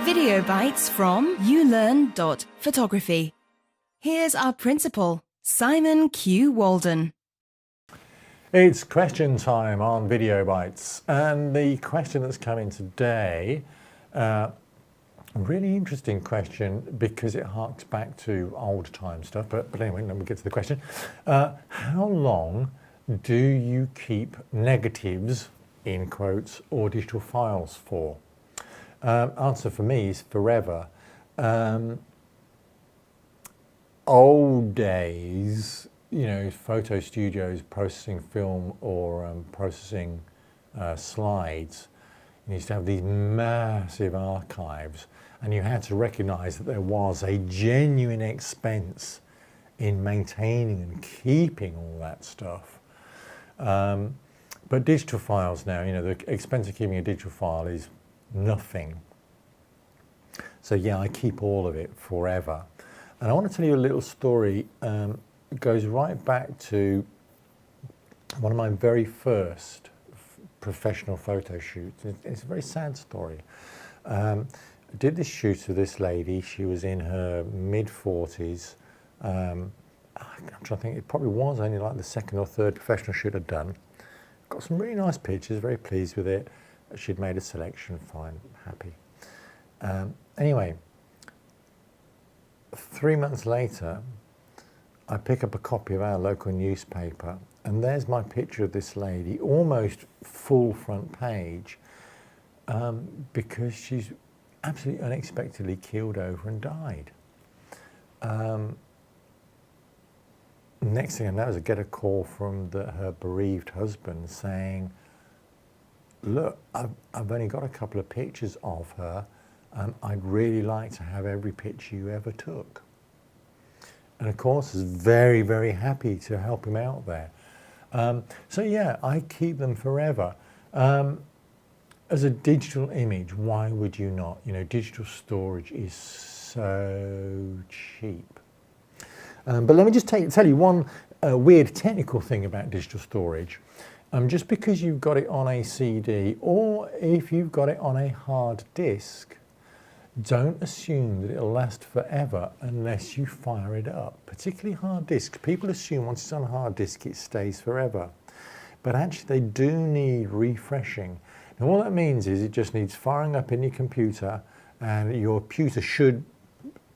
Video bites from ulearn.photography. Here's our principal, Simon Q. Walden. It's question time on Video Bites, and the question that's coming today, a really interesting question because it harks back to old time stuff, but anyway, let me get to the question. How long do you keep negatives, in quotes, or digital files for? Answer for me is forever. Old days, you know, photo studios processing film or processing slides, you used to have these massive archives, and you had to recognize that there was a genuine expense in maintaining and keeping all that stuff. But digital files now, you know, the expense of keeping a digital file is nothing. So yeah, I keep all of it forever. And I want to tell you a little story. It goes right back to one of my very first professional photo shoots. It's a very sad story. I did this shoot with this lady. She was in her mid-40s. I'm trying to think, it probably was only like the second or third professional shoot I'd done. Got some really nice pictures, very pleased with it. She'd made a selection, fine, happy. Anyway, 3 months later, I pick up a copy of our local newspaper, and there's my picture of this lady, almost full front page, because she's absolutely unexpectedly keeled over and died. Next thing I know is I get a call from her bereaved husband saying, look, I've only got a couple of pictures of her. I'd really like to have every picture you ever took. And of course, I was very, very happy to help him out there. So yeah, I keep them forever. As a digital image, why would you not? You know, digital storage is so cheap. But let me just tell you one weird technical thing about digital storage. Just because you've got it on a CD or if you've got it on a hard disk, don't assume that it'll last forever unless you fire it up, particularly hard disks. People assume once it's on a hard disk it stays forever, but actually they do need refreshing. Now all that means is it just needs firing up in your computer, and your computer should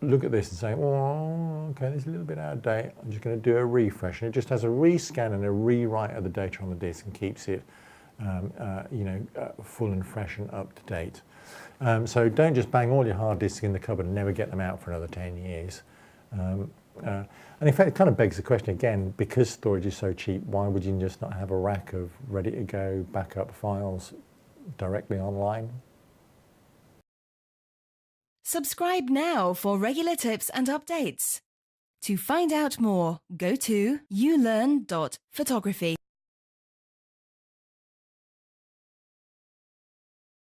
look at this and say, oh, okay, this is a little bit out of date. I'm just going to do a refresh. And it just has a rescan and a rewrite of the data on the disk and keeps it full and fresh and up to date. So don't just bang all your hard disks in the cupboard and never get them out for another 10 years. And in fact, it kind of begs the question again, because storage is so cheap, why would you just not have a rack of ready-to-go backup files directly online? Subscribe now for regular tips and updates. To find out more, go to ulearn.photography.